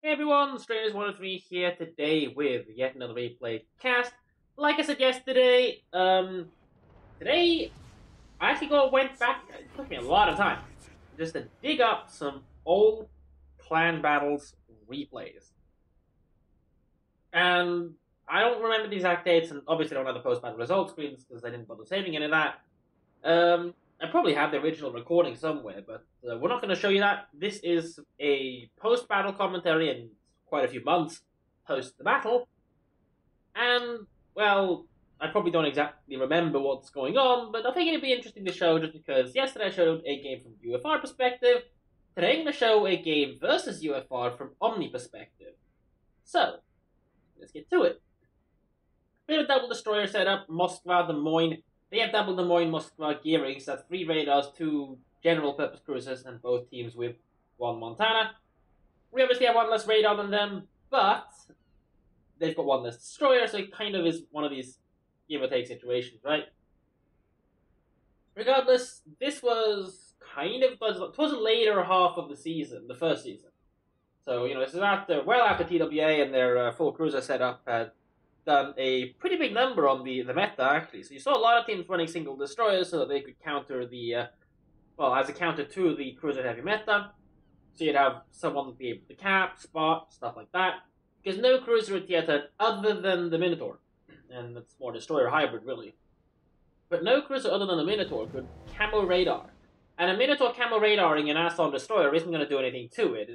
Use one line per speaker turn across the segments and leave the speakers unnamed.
Hey everyone, Strangers103 here today with yet another replay cast. Like I said yesterday, today I actually went back. It took me a lot of time just to dig up some old clan battles replays, and I don't remember the exact dates, and obviously I don't have the post battle results screens because I didn't bother saving any of that. I probably have the original recording somewhere, but we're not going to show you that. This is a post-battle commentary and quite a few months post the battle. And, well, I probably don't exactly remember what's going on, but I think it'd be interesting to show just because yesterday I showed a game from UFR perspective. Today I'm going to show a game versus UFR from OMNI perspective. So, let's get to it. Bit of double destroyer setup, Moskva, Des Moines. They have double Des Moines, Moskva gearing, so that's 3 radars, 2 general purpose cruisers, and both teams with 1 Montana. We obviously have 1 less radar than them, but they've got 1 less destroyer, so it kind of is one of these give or take situations, right? Regardless, this was kind of, it was the later half of the season, the first season. So, this is well after TWA and their full cruiser setup had done a pretty big number on the meta, actually. So you saw a lot of teams running single destroyers so that they could counter the, as a counter to the cruiser heavy meta. So you'd have someone be able to cap, spot, stuff like that. Because no cruiser at theater other than the Minotaur. And it's more destroyer hybrid, really. But no cruiser other than the Minotaur could camo radar. And a Minotaur camo radaring an Aston destroyer isn't going to do anything to it.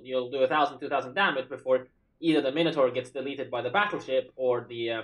You'll do 1,000, 2,000 damage before either the Minotaur gets deleted by the battleship or the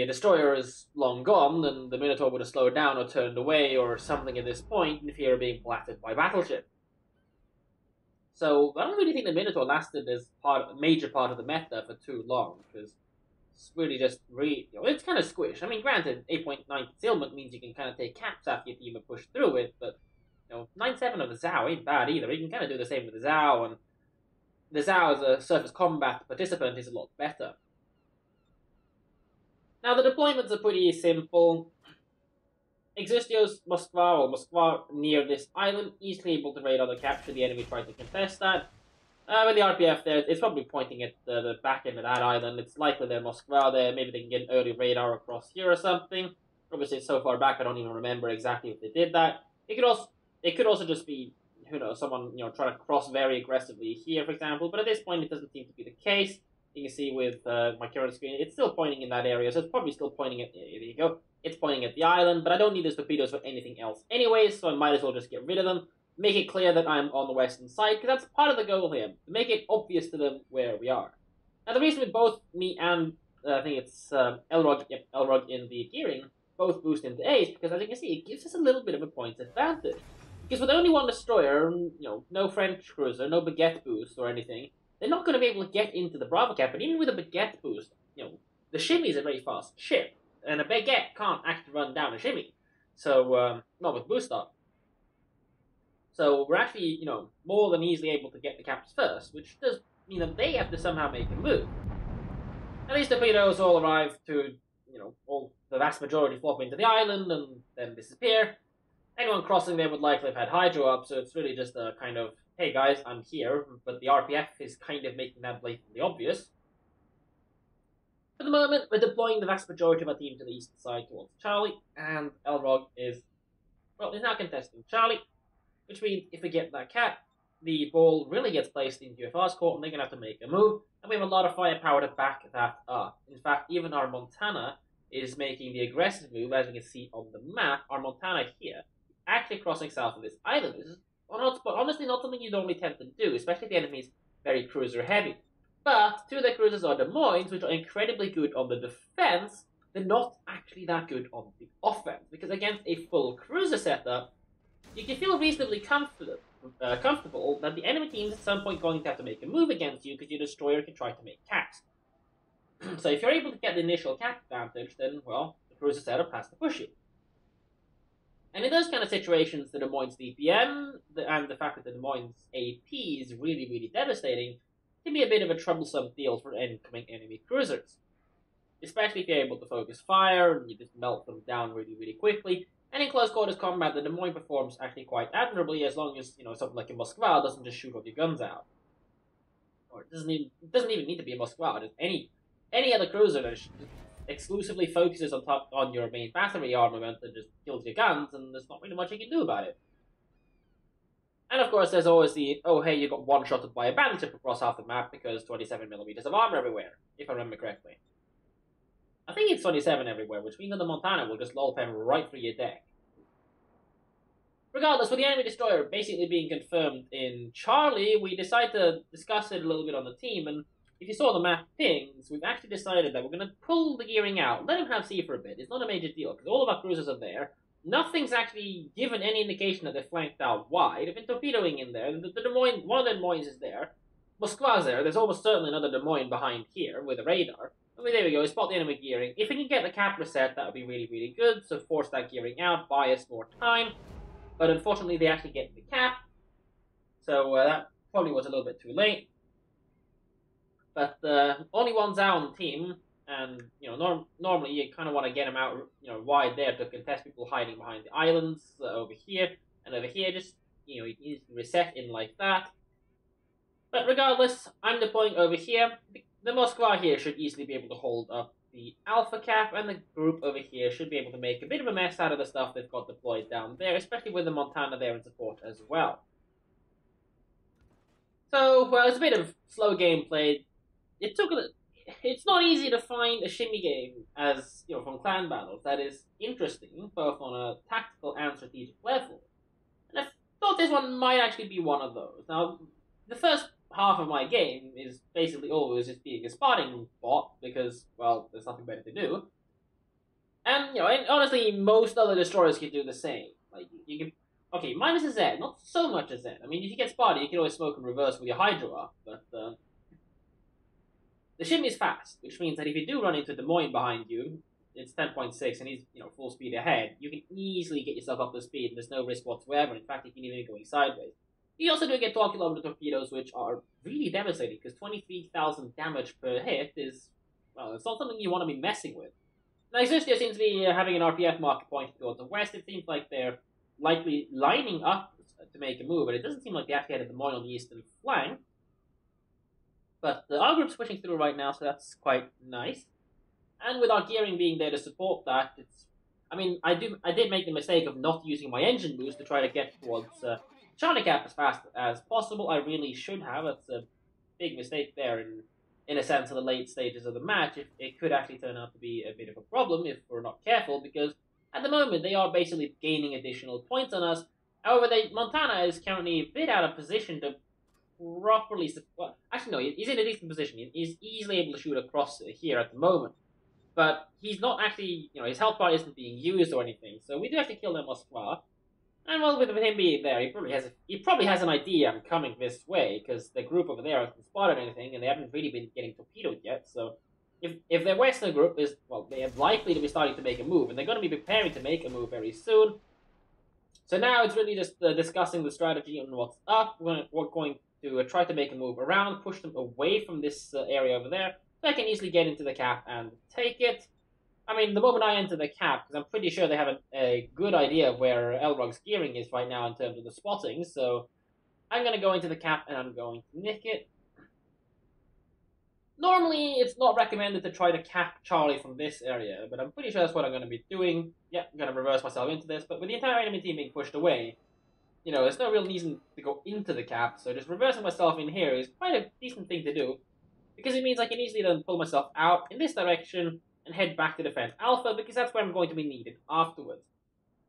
destroyer is long gone, and the Minotaur would have slowed down or turned away or something at this point in fear of being blasted by battleship. So I don't really think the Minotaur lasted as a major part of the meta for too long, because it's really just it's kind of squish. I mean, granted, 8.9 concealment means you can kind of take caps after your team and push through it, but 9/7 of the Zhao ain't bad either. You can kind of do the same with the Zhao, and the Zhao as a surface combat participant is a lot better. Now, the deployments are pretty simple. Existios Moskva near this island, easily able to radar the capture. The enemy tried to contest that. With the RPF there, it's probably pointing at the back end of that island. It's likely they're Moskva there. Maybe they can get an early radar across here or something. Obviously, it's so far back, I don't even remember exactly if they did that. It could also just be, who knows, someone trying to cross very aggressively here, for example. But at this point, it doesn't seem to be the case. You can see with my current screen, it's still pointing in that area, so it's probably still pointing at. There you go. It's pointing at the island, but I don't need those torpedoes for anything else, anyways. So I might as well just get rid of them. Make it clear that I'm on the western side, because that's part of the goal here. To make it obvious to them where we are. Now, the reason with both me and I think it's Elrog in the gearing both boost into ace, because as you can see, it gives us a little bit of a points advantage. Because with only 1 destroyer, no French cruiser, no baguette boost or anything, they're not going to be able to get into the Bravo cap. But even with a baguette boost, the Shimmy is a very fast ship, and a baguette can't actually run down a Shimmy. So, not with boost up. So we're actually, more than easily able to get the caps first, which does mean that they have to somehow make a move. And these torpedoes all arrive to, all the vast majority flop into the island and then disappear. Anyone crossing there would likely have had hydro up, so it's really just a kind of, hey guys, I'm here, but the RPF is kind of making that blatantly obvious. For the moment, we're deploying the vast majority of our team to the east side towards Charlie, and Elrog is now contesting Charlie, which means if we get that cap, the ball really gets placed in UFR's court, and they're going to have to make a move, and we have a lot of firepower to back that up. In fact, even our Montana is making the aggressive move, as we can see on the map. Our Montana here actually crossing south of this island. This is honestly not something you normally tend to do, especially if the enemy is very cruiser heavy. But 2 of their cruisers are Des Moines, which are incredibly good on the defense. They're not actually that good on the offense, because against a full cruiser setup, you can feel reasonably comfortable that the enemy team is at some point going to have to make a move against you, because your destroyer can try to make caps. So if you're able to get the initial cap advantage, then, well, the cruiser setup has to push you. And in those kind of situations, the Des Moines DPM and the fact that the Des Moines AP is really, really devastating can be a bit of a troublesome deal for incoming enemy cruisers. Especially if you're able to focus fire and you just melt them down really, really quickly. And in close quarters combat, the Des Moines performs actually quite admirably, as long as something like a Moskva doesn't just shoot all your guns out. or it doesn't even need to be a Moskva. Just any other cruiser that exclusively focuses on your main battery armament and just kills your guns, and there's not really much you can do about it. And of course, there's always the, oh hey, you got one-shotted by a battleship across half the map because 27mm of armor everywhere, if I remember correctly. I think it's 27 everywhere, which means that the Montana will just lolpem right through your deck. Regardless, with the enemy destroyer basically being confirmed in Charlie, we decided to discuss it a little bit on the team, and if you saw the map pings, we've actually decided that we're going to pull the gearing out, let him have C for a bit. It's not a major deal, because all of our cruisers are there. Nothing's actually given any indication that they're flanked out wide. They've been torpedoing in there. The Des Moines, one of the Des Moines is there. Moskva's there. There's almost certainly another Des Moines behind here with a radar. I mean, there we go. We spot the enemy gearing. If we can get the cap reset, that would be really, really good. So force that gearing out, buy us more time. But unfortunately, they actually get the cap. So that probably was a little bit too late. But only one's out on the team. And, you know, normally you kind of want to get them out, you know, wide there to contest people hiding behind the islands over here. And over here, just, you know, you can reset in like that. But regardless, I'm deploying over here. The Moskva here should easily be able to hold up the Alpha cap, and the group over here should be able to make a bit of a mess out of the stuff they've got deployed down there, especially with the Montana there in support as well. So, well, it's a bit of slow gameplay. It's not easy to find a shimmy game, as you know, from clan battles that is interesting, both on a tactical and strategic level. And I thought this one might actually be one of those. Now, the first half of my game is basically always just being a spotting bot because, well, there's nothing better to do. And you know, and honestly, most other destroyers can do the same. Like you can, okay, minus a Z, not so much a Z. I mean, if you get spotted, you can always smoke and reverse with your Hydro up, but. The shimmy is fast, which means that if you do run into Des Moines behind you, it's 10.6 and he's, you know, full speed ahead, you can easily get yourself up to speed and there's no risk whatsoever. In fact, you can even be going sideways. You also do get 12km torpedoes, which are really devastating because 23,000 damage per hit is, well, it's not something you want to be messing with. Now, Exustio seems to be having an RPF marker pointing towards the west. It seems like they're likely lining up to make a move, but it doesn't seem like they actually had a Des Moines on the eastern flank. But our group's pushing through right now, so that's quite nice. And with our gearing being there to support that, it's... I mean, I did make the mistake of not using my engine boost to try to get towards Charlie Cap as fast as possible. I really should have. It's a big mistake there in a sense of the late stages of the match. It could actually turn out to be a bit of a problem if we're not careful, because at the moment they are basically gaining additional points on us. However, Montana is currently a bit out of position to properly... Well, actually, no, he's in a decent position. He's easily able to shoot across here at the moment. But he's not actually... You know, his health bar isn't being used or anything. So we do have to kill them Moskva. And, well, with him being there, he probably has an idea I'm coming this way, because the group over there hasn't spotted anything, and they haven't really been getting torpedoed yet. So if their western group is... Well, they are likely to be starting to make a move, and they're going to be preparing to make a move very soon. So now it's really just discussing the strategy and what's up. We're going to try to make a move around, push them away from this area over there, so I can easily get into the cap and take it. I mean, the moment I enter the cap, because I'm pretty sure they have a good idea of where Elrog's gearing is right now in terms of the spotting, so I'm going to go into the cap and I'm going to nick it. Normally, it's not recommended to try to cap Charlie from this area, but I'm pretty sure that's what I'm going to be doing. Yeah, I'm going to reverse myself into this, but with the entire enemy team being pushed away, you know, there's no real reason to go into the cap, so just reversing myself in here is quite a decent thing to do, because it means I can easily then pull myself out in this direction and head back to defend Alpha, because that's where I'm going to be needed afterwards.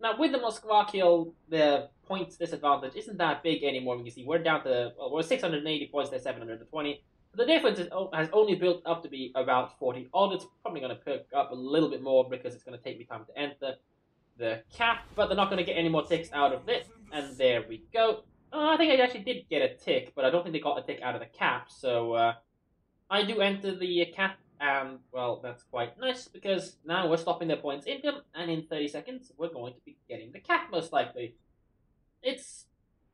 Now, with the Moskva kill, the points disadvantage isn't that big anymore. You can see we're down to, well, we're 680 points, they're 720. The difference has only built up to be about 40 odd. It's probably going to pick up a little bit more because it's going to take me time to enter the cap, but they're not going to get any more ticks out of this. And there we go. I think I actually did get a tick, but I don't think they got a tick out of the cap. So I do enter the cap, and, well, that's quite nice, because now we're stopping their points income, and in 30 seconds, we're going to be getting the cap, most likely. It's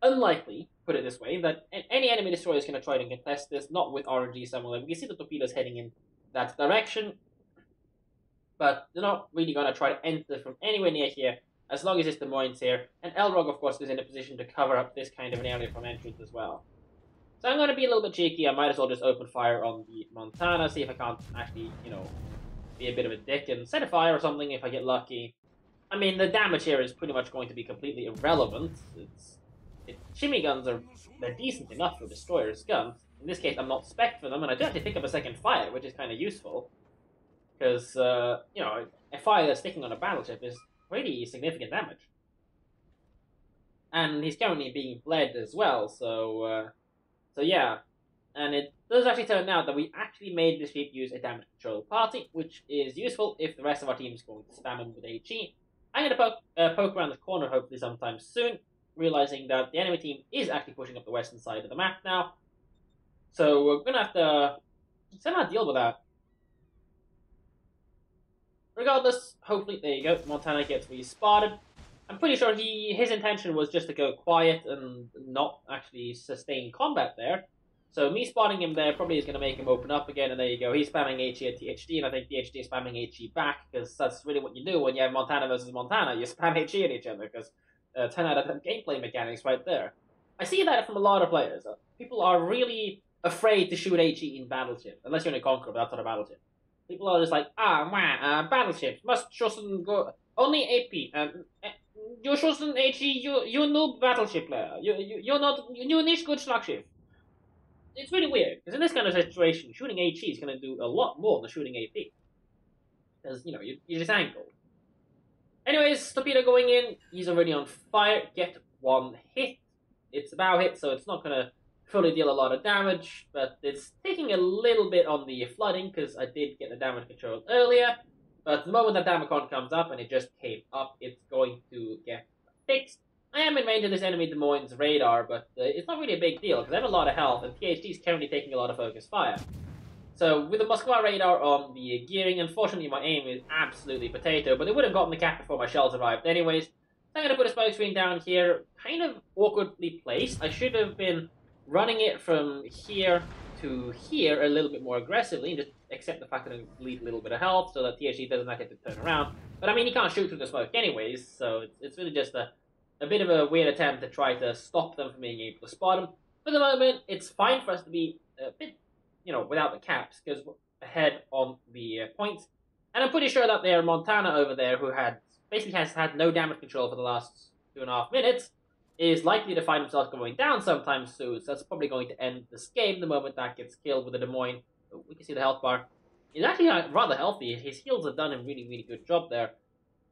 unlikely, put it this way, that any enemy destroyer is going to try to contest this, not with RNG somewhere. We can see the torpedoes heading in that direction, but they're not really going to try to enter from anywhere near here, as long as it's Des Moines here. And Elrog, of course, is in a position to cover up this kind of an area from entrance as well. So I'm going to be a little bit cheeky. I might as well just open fire on the Montana, see if I can't actually, be a bit of a dick and set a fire or something if I get lucky. I mean, the damage here is pretty much going to be completely irrelevant. Shimmy guns they're decent enough for destroyers' guns. In this case, I'm not spec for them, and I do have to pick up a second fire, which is kind of useful. Because, a fire that's sticking on a battleship is pretty significant damage. And he's currently being bled as well, so yeah. And it does actually turn out that we actually made the ship use a damage control party, which is useful if the rest of our team is going to spam him with HE. I'm going to poke around the corner hopefully sometime soon, realizing that the enemy team is actually pushing up the western side of the map now. So we're going to have to somehow deal with that. Regardless, hopefully, there you go, Montana gets respotted. I'm pretty sure his intention was just to go quiet and not actually sustain combat there. So me spotting him there probably is going to make him open up again, and there you go. He's spamming HE at THD, and I think THD is spamming HE back, because that's really what you do when you have Montana versus Montana. You spam HE at each other, because 10 out of 10 gameplay mechanics right there. I see that from a lot of players. People are really afraid to shoot HE in battleship, unless you're in a Conqueror, but that's not a battleship. People are just like, battleships shouldn't go only AP. You shouldn't HE. You noob battleship player. You need good slugship. It's really weird because in this kind of situation, shooting HE is going to do a lot more than shooting AP because you're just angled. Anyways, torpedo going in. He's already on fire. Get one hit. It's a bow hit, so it's not going to fully deal a lot of damage, but it's taking a little bit on the flooding because I did get the damage control earlier. But the moment that Damacon comes up, and it just came up, it's going to get fixed. I am in range of this enemy Des Moines radar, but it's not really a big deal because I have a lot of health, and PhD is currently taking a lot of focus fire. So with the Moskva radar on the gearing, unfortunately my aim is absolutely potato, but it would have gotten the cap before my shells arrived anyways. So I'm going to put a smoke screen down here, kind of awkwardly placed. I should have been running it from here to here a little bit more aggressively, just accept the fact that I bleed a little bit of health so that THC doesn't have to turn around. But I mean, he can't shoot through the smoke anyways, so it's really just a bit of a weird attempt to try to stop them from being able to spot him. For the moment, it's fine for us to be a bit, without the caps, because we're ahead on the points. And I'm pretty sure that there Montana over there, who basically has had no damage control for the last 2.5 minutes, is likely to find himself going down sometime soon, so that's probably going to end this game the moment that gets killed with a Des Moines. We can see the health bar. He's actually rather healthy. His heals have done a really, really good job there.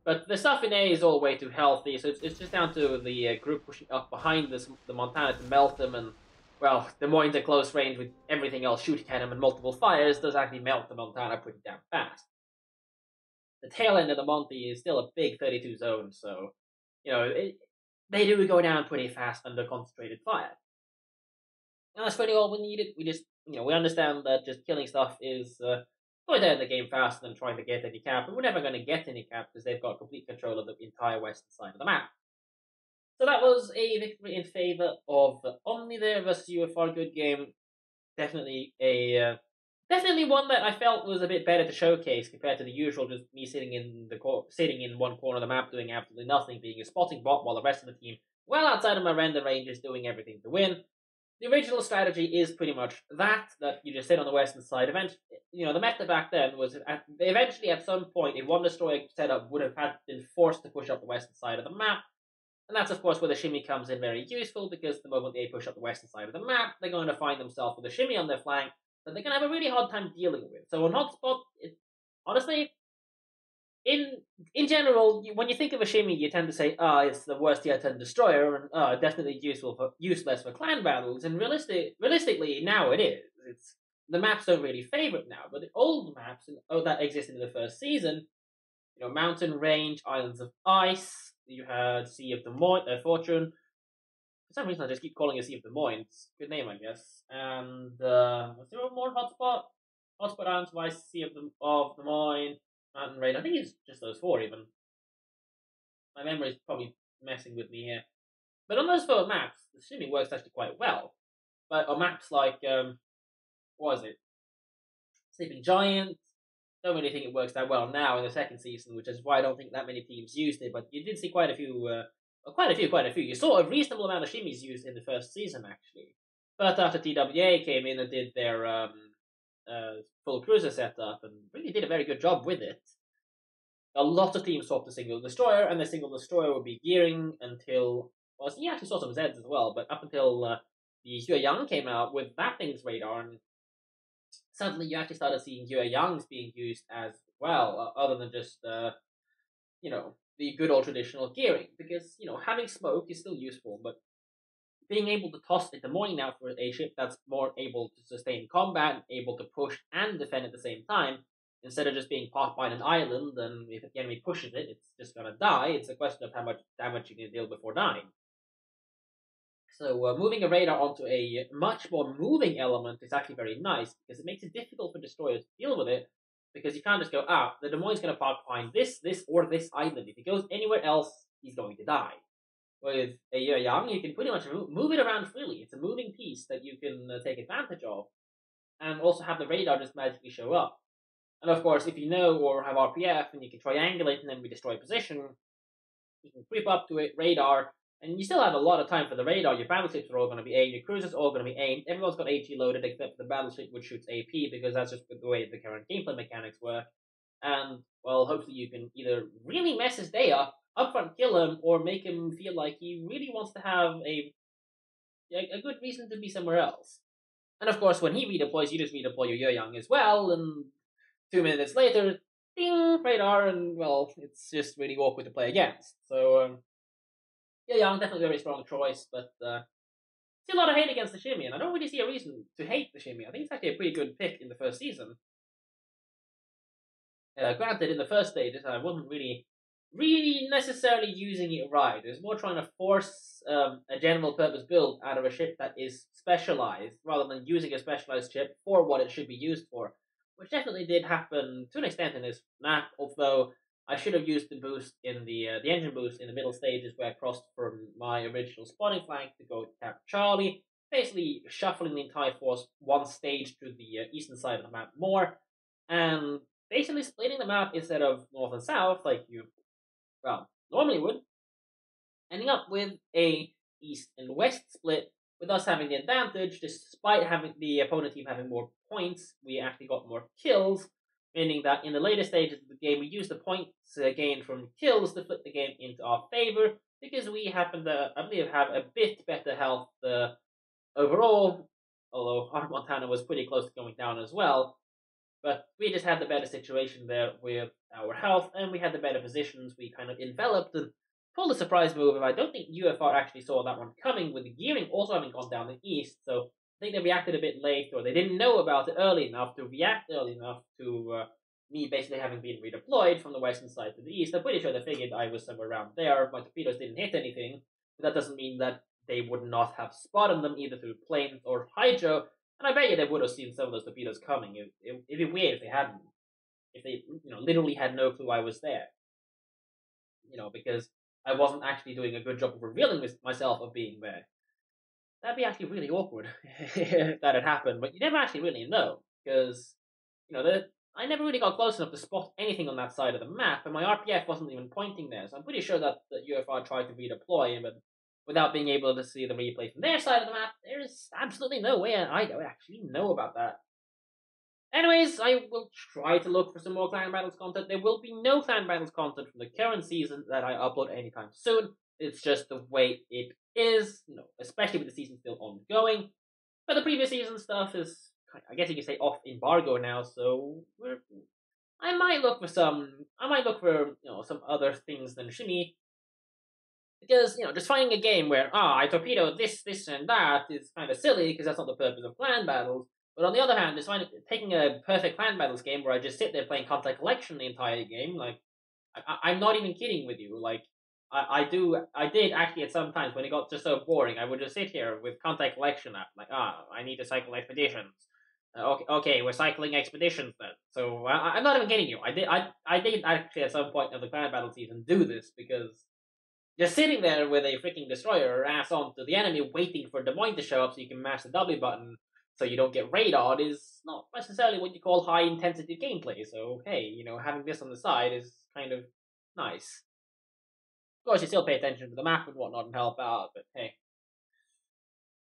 But the stuff in A is all way too healthy, so it's just down to the group pushing up behind the Montana to melt them, and, well, Des Moines at close range with everything else shooting at him and multiple fires does actually melt the Montana pretty damn fast. The tail end of the Monty is still a big 32 zone, so, they do go down pretty fast under concentrated fire. And that's really all we needed. We just, we understand that just killing stuff is going to end the game faster than trying to get any cap, but we're never going to get any cap because they've got complete control of the entire western side of the map. So that was a victory in favour of OMNI there versus UFR. Good game. Definitely definitely one that I felt was a bit better to showcase compared to the usual just me sitting in one corner of the map doing absolutely nothing, being a spotting bot while the rest of the team, well outside of my render range, is doing everything to win. The original strategy is pretty much that you just sit on the western side. Eventually, the meta back then was eventually at some point a one destroyer setup would have been forced to push up the western side of the map. And that's, of course, where the shimmy comes in very useful, because the moment they push up the western side of the map, they're going to find themselves with a shimmy on their flank that they're going to have a really hard time dealing with. So on hotspot, honestly, in general, when you think of a shimmy, you tend to say, it's the worst tier 10 destroyer, and definitely useless for clan battles. And realistically, now it is. The maps don't really favor it now, but the old maps that existed in the first season, Mountain Range, Islands of Ice, you had Sea of Des Moines, Fortune. For some reason, I just keep calling it Sea of Des Moines. Good name, I guess. And was there more hotspot? Hotspot, Islands of Ice, Sea of Des Moines, Mountain Range. I think it's just those 4 even. My memory is probably messing with me here. But on those 4 maps, the streaming works actually quite well. But on maps like, what was it? Sleeping Giant. Don't really think it works that well now in the second season, which is why I don't think that many teams used it. But you did see quite a few. You saw a reasonable amount of shimmies used in the first season, actually. But after TWA came in and did their full cruiser setup and really did a very good job with it, a lot of teams swapped to single destroyer, and the single destroyer would be gearing until, well, you actually saw some Zeds as well, but up until the Hua Yang came out with that thing's radar, and suddenly you actually started seeing Hua Yangs being used as well, other than just the good old traditional gearing, because having smoke is still useful, but being able to toss it the morning now for a ship that's more able to sustain combat, able to push and defend at the same time, instead of just being popped by an island, and if the enemy pushes it, it's just gonna die. It's a question of how much damage you can deal before dying. So moving a radar onto a much more moving element is actually very nice, because it makes it difficult for destroyers to deal with it, because you can't just go, the Des Moines is going to park behind this, or this island. If he goes anywhere else, he's going to die. With a Yang, you can pretty much move it around freely. It's a moving piece that you can take advantage of, and also have the radar just magically show up. And of course, if you know or have RPF, and you can triangulate and then destroy position, you can creep up to it, radar, and you still have a lot of time for the radar. Your battleships are all going to be aimed, your cruisers are all going to be aimed, everyone's got AT loaded except for the battleship which shoots AP, because that's just the way the current gameplay mechanics work. And, well, hopefully you can either really mess his day up, upfront kill him, or make him feel like he really wants to have a good reason to be somewhere else. And of course, when he redeploys, you just redeploy your Yang as well, and 2 minutes later, ding, radar, and, well, it's just really awkward to play against. So, Yang, definitely a very strong choice, but see a lot of hate against the Shimi, and I don't really see a reason to hate the Shimi. I think it's actually a pretty good pick in the first season. Granted, in the first stages, I wasn't really necessarily using it right. It was more trying to force a general purpose build out of a ship that is specialized, rather than using a specialized ship for what it should be used for, which definitely did happen to an extent in this map, although I should have used the boost in the engine boost in the middle stages, where I crossed from my original spawning flank to go to Cap Charlie, basically shuffling the entire force one stage to the eastern side of the map more, and basically splitting the map instead of north and south like you, well, normally would, ending up with a east and west split, with us having the advantage. Despite having the opponent team having more points, we actually got more kills, meaning that in the later stages of the game, we used the points gained from kills to flip the game into our favor, because we happen to, I believe, have a bit better health overall, although our Montana was pretty close to going down as well. But we just had the better situation there with our health, and we had the better positions. We kind of enveloped and pulled a surprise move, and I don't think UFR actually saw that one coming, with the gearing also having gone down the east, so I think they reacted a bit late, or they didn't know about it early enough to react early enough to me basically having been redeployed from the western side to the east. I'm pretty sure they figured I was somewhere around there. My torpedoes didn't hit anything, but that doesn't mean that they would not have spotted them either through planes or hydro, and I bet you they would have seen some of those torpedoes coming. It'd be weird if they hadn't. If they, literally had no clue I was there. Because I wasn't actually doing a good job of revealing myself of being there. That'd be actually really awkward if that had happened, but you never actually really know, because, I never really got close enough to spot anything on that side of the map, and my RPF wasn't even pointing there, so I'm pretty sure that the UFR tried to redeploy, but without being able to see the replay from their side of the map, there's absolutely no way I actually know about that. Anyways, I will try to look for some more Clan Battles content. There will be no Clan Battles content from the current season that I upload anytime soon. It's just the way it is, especially with the season still ongoing. But the previous season stuff is, I guess you could say, off embargo now, so I might look for some other things than Shimi. Because, just finding a game where, I torpedo this, and that is kind of silly, because that's not the purpose of Clan Battles. But on the other hand, just taking a perfect Clan Battles game where I just sit there playing Contact Collection the entire game, like, I'm not even kidding with you, like, I did actually at some times when it got just so boring, I would just sit here with Contact Collection up, like, I need to cycle expeditions. Okay, we're cycling expeditions then. So I'm not even kidding you. I did actually at some point of the Clan Battle season do this, because just sitting there with a freaking destroyer ass on to the enemy, waiting for Des Moines to show up so you can mash the W button so you don't get radared, is not necessarily what you call high intensity gameplay. So hey, having this on the side is kind of nice. Of course, you still pay attention to the map and whatnot and help out, but hey.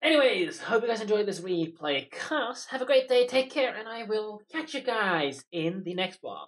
Anyways, hope you guys enjoyed this replay. Cast, have a great day, take care, and I will catch you guys in the next one.